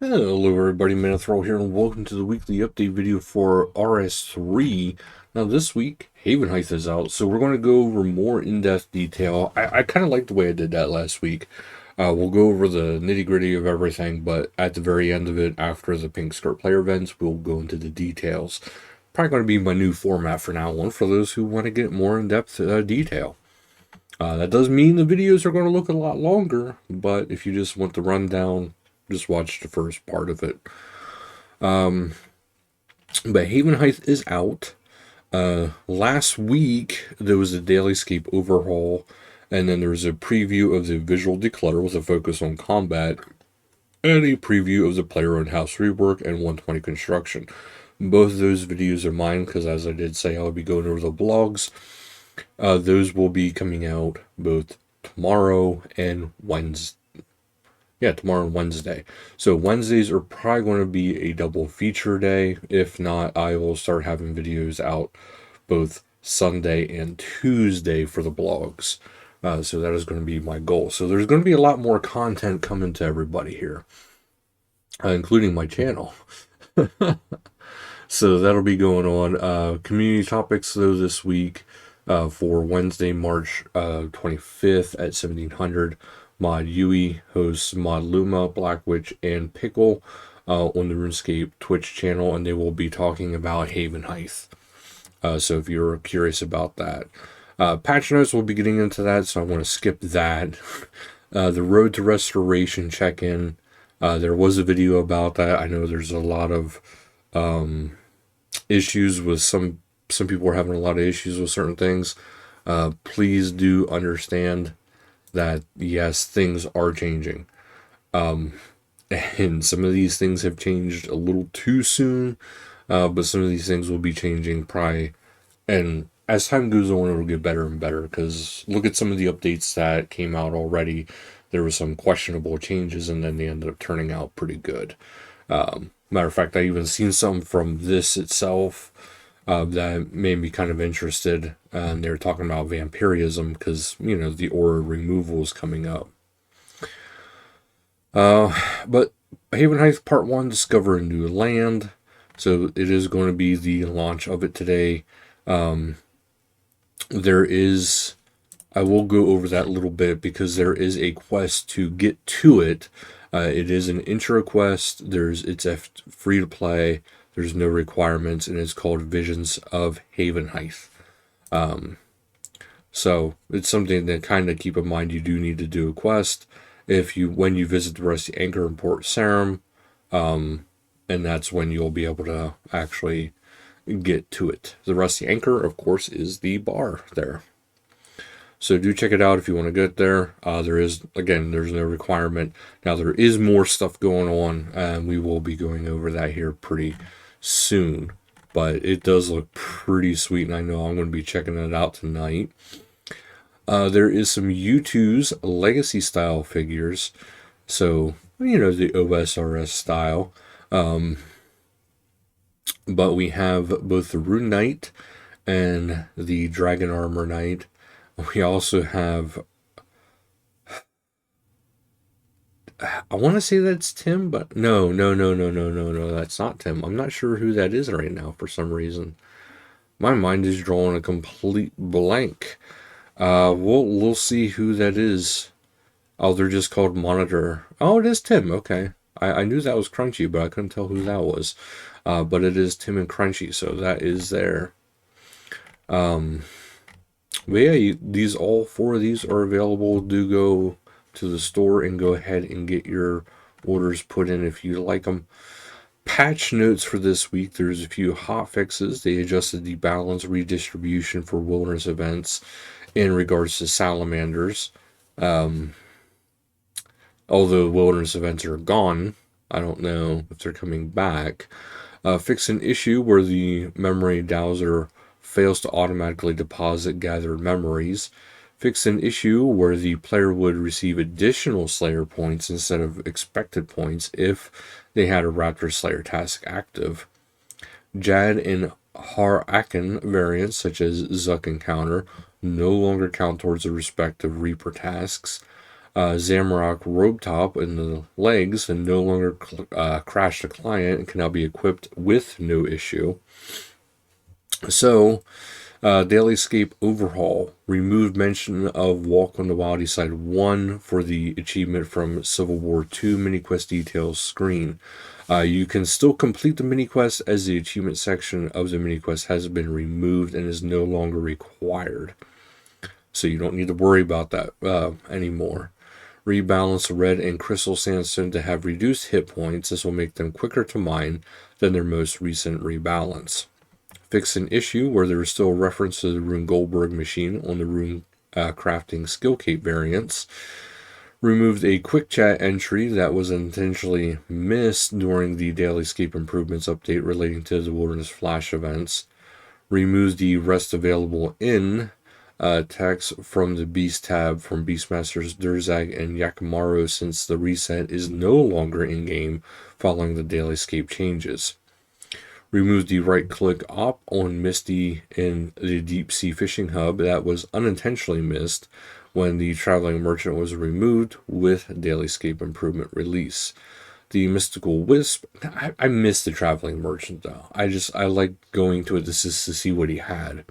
Hello everybody, Manithral here, and welcome to the weekly update video for RS3. Now this week, Havenhythe is out, so we're going to go over more in-depth detail. I kind of like the way I did that last week. We'll go over the nitty-gritty of everything, but at the very end of it, after the Pink Skirt player events, we'll go into the details. Probably going to be my new format for now on, for those who want to get more in-depth detail. That does mean the videos are going to look a lot longer, but if you just want the rundown, just watch the first part of it. But Havenhythe is out. Last week, there was a Dailyscape overhaul, and then there was a preview of the visual declutter with a focus on combat, and a preview of the player-owned house rework and 120 construction. Both of those videos are mine, because as I did say, I'll be going over the blogs. Those will be coming out both tomorrow and Wednesday. Yeah, tomorrow and Wednesday. So Wednesdays are probably going to be a double feature day. If not, I will start having videos out both Sunday and Tuesday for the blogs. So that is going to be my goal. So there's going to be a lot more content coming to everybody here, including my channel. So that'll be going on. Community topics, though, this week for Wednesday, March 25th at 1700. Mod Yui hosts Mod Luma, Black Witch, and Pickle on the RuneScape Twitch channel, and they will be talking about Havenhythe. So if you're curious about that. Patch notes, we'll be getting into that, so I want to skip that. The Road to Restoration check-in. There was a video about that. I know there's a lot of issues with some people are having a lot of issues with certain things. Please do understand that yes, things are changing. And some of these things have changed a little too soon, but some of these things will be changing probably, and as time goes on, it'll get better and better, because look at some of the updates that came out already. There were some questionable changes, and then they ended up turning out pretty good. Matter of fact, I even seen some from this itself that made me kind of interested. And they were talking about vampirism because, you know, the aura removal is coming up. But Havenhythe Part 1, Discover a New Land. So it is going to be the launch of it today. There is, I will go over that a little bit because there is a quest to get to it. It is an intro quest. It's free to play. There's no requirements, and it's called Visions of Havenhythe. So it's something that kind of keep in mind. You do need to do a quest when you visit the Rusty Anchor in Port Sarim, and that's when you'll be able to actually get to it. The Rusty Anchor, of course, is the bar there. So do check it out if you want to get there. There's no requirement. Now there is more stuff going on, and we will be going over that here pretty soon. But it does look pretty sweet, and I know I'm going to be checking it out tonight. There is some U2's Legacy style figures. So, you know, the OSRS style. But we have both the Rune Knight and the Dragon Armor Knight. We also have, I want to say that's Tim, but no, that's not Tim. I'm not sure who that is right now for some reason. My mind is drawing a complete blank. We'll see who that is. Oh, they're just called Monitor. Oh, it is Tim. Okay. I knew that was Crunchy, but I couldn't tell who that was. But it is Tim and Crunchy, so that is there. But yeah, all four of these are available. Do go to the store and go ahead and get your orders put in if you like them. Patch notes for this week. There's a few hot fixes. They adjusted the balance redistribution for wilderness events in regards to salamanders. Although wilderness events are gone, I don't know if they're coming back. Fix an issue where the memory dowser fails to automatically deposit gathered memories. Fix an issue where the player would receive additional Slayer points instead of expected points if they had a Raptor Slayer task active. Jad and Har-Aken variants such as Zuck Encounter no longer count towards the respective Reaper tasks. Zamrock robe top in the legs and no longer crash the client and can now be equipped with no issue. So, Dailyscape Overhaul removed mention of Walk on the Wildy Side 1 for the achievement from Civil War 2 mini quest details screen. You can still complete the mini quest as the achievement section of the mini quest has been removed and is no longer required. So you don't need to worry about that anymore. Rebalance red and crystal sandstone to have reduced hit points. This will make them quicker to mine than their most recent rebalance. Fix an issue where there is still a reference to the Rune Goldberg machine on the Rune crafting skill cape variants. Removed a quick chat entry that was intentionally missed during the Dailyscape Improvements update relating to the Wilderness Flash events. Removes the rest available in text from the Beast tab from Beastmasters Durzag and Yakimaru since the reset is no longer in-game following the Dailyscape changes. Removes the right-click op on Misty in the Deep Sea Fishing Hub that was unintentionally missed when the Traveling Merchant was removed with Dailyscape Improvement release. The Mystical Wisp, I miss the Traveling Merchant though. I like going to it just to see what he had.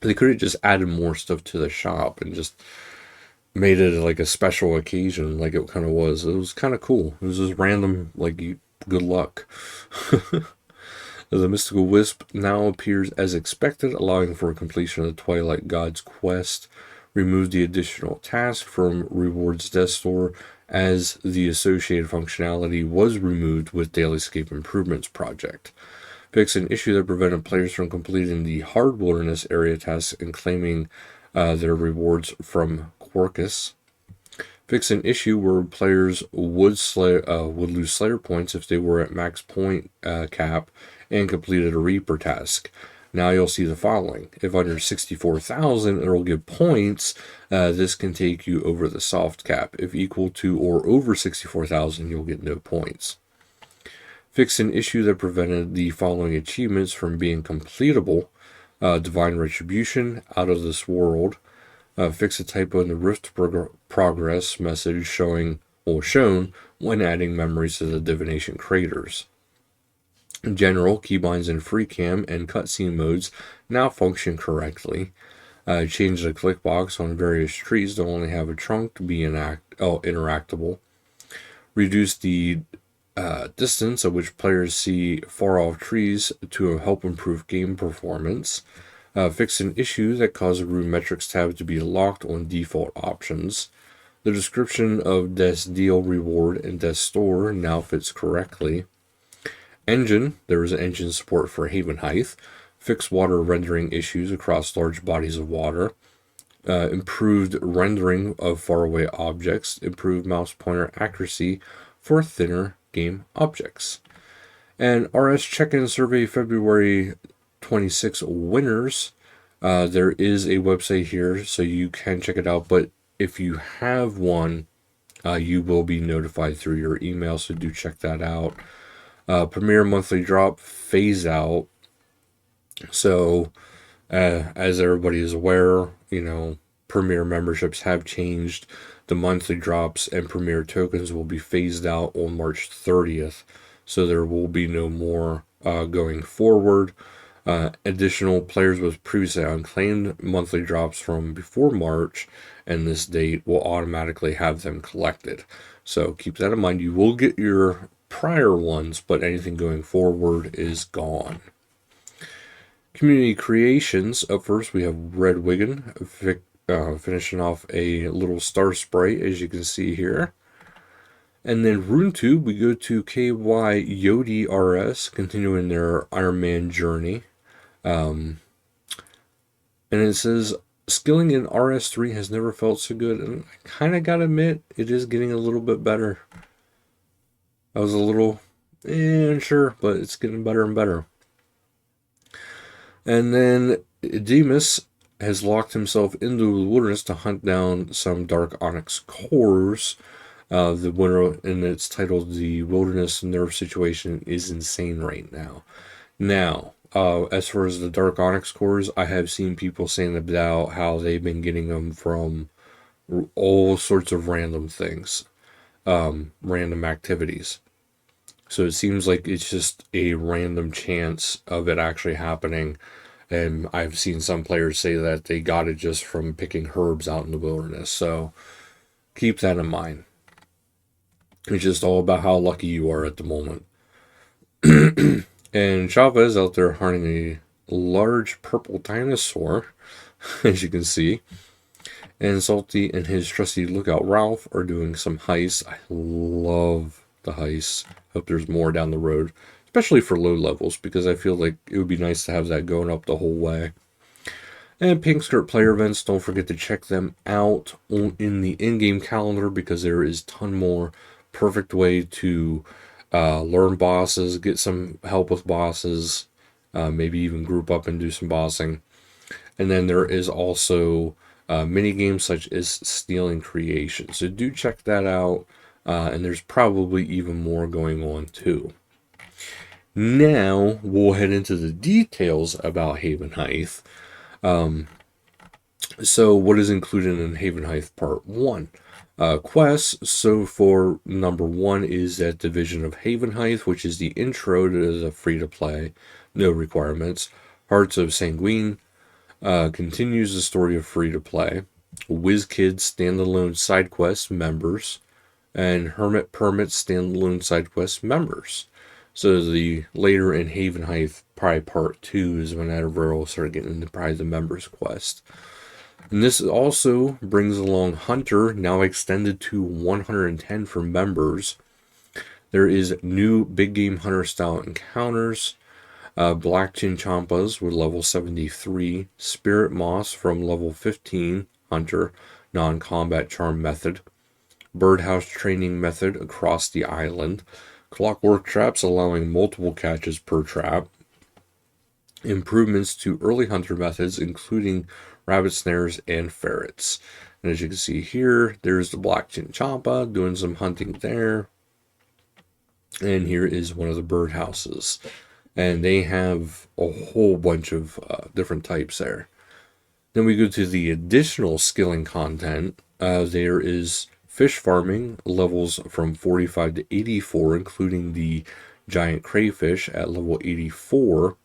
They could have just added more stuff to the shop and just made it like a special occasion like it kind of was. It was kind of cool. It was just random, like, good luck. The Mystical Wisp now appears as expected, allowing for completion of the Twilight God's quest. Removes the additional task from Rewards Death Store as the associated functionality was removed with Dailyscape Improvements project. Fix an issue that prevented players from completing the hard wilderness area tasks and claiming their rewards from Quarkus. Fix an issue where players would lose Slayer points if they were at max point cap and completed a Reaper task. Now you'll see the following. If under 64,000, it'll give points. This can take you over the soft cap. If equal to or over 64,000, you'll get no points. Fix an issue that prevented the following achievements from being completable. Divine Retribution, Out of This World. Fix a typo in the Rift progress message shown when adding memories to the divination craters. In general, keybinds in free cam and cutscene modes now function correctly. Change the click box on various trees to only have a trunk to be interactable. Reduce the distance at which players see far off trees to help improve game performance. Fix an issue that caused the Rune Metrics tab to be locked on default options. The description of Death's Deal reward and Death's Store now fits correctly. Engine, there is engine support for Havenhythe. Fix water rendering issues across large bodies of water. Improved rendering of faraway objects. Improved mouse pointer accuracy for thinner game objects. And RS check-in survey February 26 winners. There is a website here, so you can check it out. But if you have one, you will be notified through your email, so do check that out. Premier monthly drop phase out. So, as everybody is aware, Premier memberships have changed. The monthly drops and Premier tokens will be phased out on March 30th. So there will be no more going forward. Additional players with previously unclaimed monthly drops from before March and this date will automatically have them collected. So keep that in mind. You will get your prior ones, but anything going forward is gone. Community creations. Up first, we have Red Wigan finishing off a little star sprite, as you can see here. And then RuneTube, we go to KY Yodi RS, continuing their Iron Man journey. And it says, skilling in RS3 has never felt so good. And I kind of got to admit, it is getting a little bit better. I was a little unsure, but it's getting better and better. And then Demas has locked himself into the wilderness to hunt down some Dark Onyx cores. The winner, and it's titled The Wilderness Nerve Situation is Insane right now. Now, as far as the Dark Onyx cores, I have seen people saying about how they've been getting them from all sorts of random things, random activities. So it seems like it's just a random chance of it actually happening. And I've seen some players say that they got it just from picking herbs out in the wilderness. So keep that in mind. It's just all about how lucky you are at the moment. And Chavez out there hunting a large purple dinosaur, as you can see. And Salty and his trusty lookout Ralph are doing some heists. I love the heists. Hope there's more down the road, especially for low levels, because I feel like it would be nice to have that going up the whole way. And Pink Skirt player events, don't forget to check them out in the in-game calendar, because there is a ton more. Perfect way to learn bosses, get some help with bosses, maybe even group up and do some bossing. And then there is also mini games such as Stealing Creation. So do check that out. And there's probably even more going on too. Now we'll head into the details about Havenhythe. So what is included in Havenhythe Part 1? Quests. So for number 1 is that Division of Havenhythe, which is the intro to the free-to-play, no requirements. Hearts of Sanguine continues the story of free-to-play. WizKids standalone side quest members, and Hermit Permit standalone side quest members. So the later in Havenhythe, probably Part 2 is when Manithral started getting into probably the members quest. And this also brings along Hunter, now extended to 110 for members. There is new big game hunter style encounters. Black Chinchampas with level 73. Spirit Moss from level 15 Hunter, non-combat charm method. Birdhouse training method across the island. Clockwork traps allowing multiple catches per trap. Improvements to early hunter methods, including rabbit snares and ferrets. And as you can see here, there's the Black Chinchampa doing some hunting there. And here is one of the birdhouses. And they have a whole bunch of different types there. Then we go to the additional skilling content. There is fish farming, levels from 45 to 84, including the giant crayfish at level 84.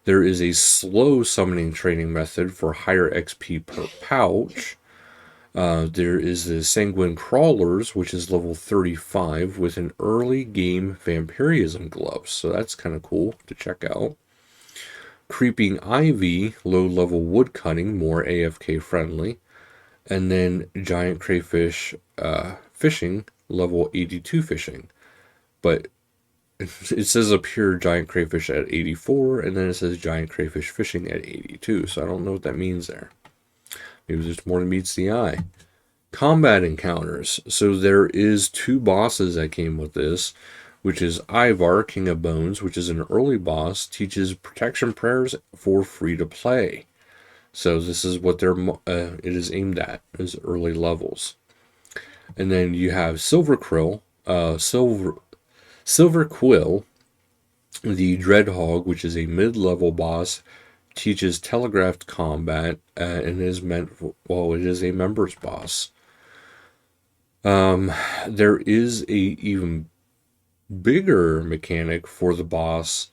There is a slow summoning training method for higher XP per pouch. There is the Sanguine Crawlers, which is level 35, with an early game vampirism glove. So that's kind of cool to check out. Creeping Ivy, low level wood cutting, more AFK friendly. And then Giant Crayfish fishing, level 82 fishing. But it says up here Giant Crayfish at 84, and then it says Giant Crayfish fishing at 82. So I don't know what that means there. Maybe there's more than meets the eye. Combat encounters. So there is 2 bosses that came with this, which is Ivar, King of Bones, which is an early boss, teaches protection prayers for free to play. So this is what it is aimed at, is early levels. And then you have Silver Quill, the Dreadhog, which is a mid-level boss, teaches telegraphed combat, and is meant for, well, it is a members boss. There is a even bigger mechanic for the boss,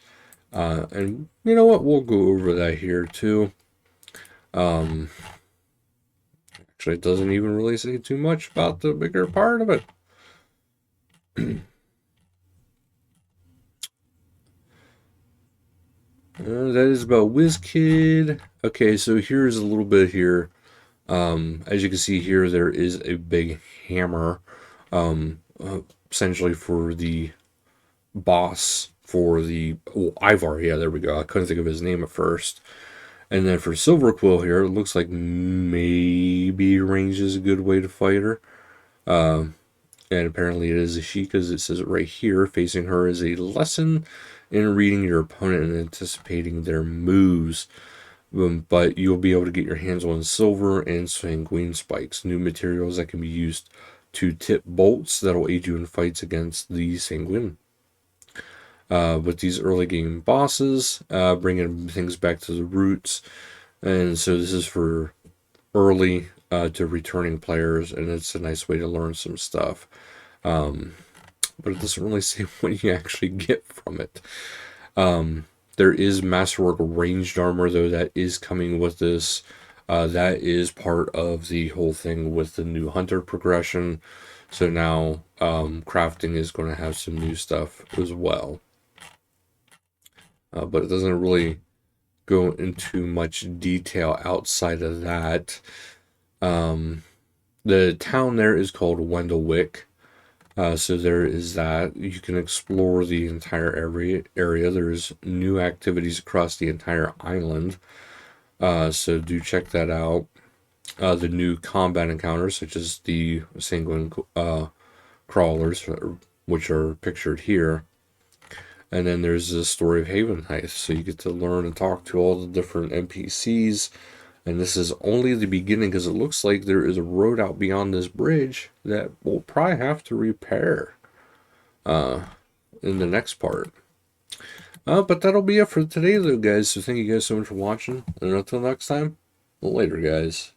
and you know what, we'll go over that here too. Actually, it doesn't even really say too much about the bigger part of it. That is about WizKid. Okay, so here's a little bit here. As you can see here, there is a big hammer, essentially for the boss, for the Ivar. Yeah, there we go. I couldn't think of his name at first. And then for Silver Quill here, it looks like maybe range is a good way to fight her. And apparently it is a she, because it says it right here. Facing her is a lesson in reading your opponent and anticipating their moves. But you'll be able to get your hands on silver and sanguine spikes, new materials that can be used to tip bolts that will aid you in fights against the sanguine. With these early game bosses, bringing things back to the roots. And so this is for early to returning players, and it's a nice way to learn some stuff. But it doesn't really say what you actually get from it. There is Masterwork ranged armor, though, that is coming with this. That is part of the whole thing with the new hunter progression. So now crafting is going to have some new stuff as well. But it doesn't really go into much detail outside of that. The town there is called Wendellwick. So there is that. You can explore the entire area. There's new activities across the entire island. So do check that out. The new combat encounters, such as the sanguine crawlers, which are pictured here. And then there's the story of Havenhythe. So you get to learn and talk to all the different NPCs. And this is only the beginning, because it looks like there is a road out beyond this bridge that we'll probably have to repair in the next part. But that'll be it for today, though, guys. So thank you guys so much for watching. And until next time, later, guys.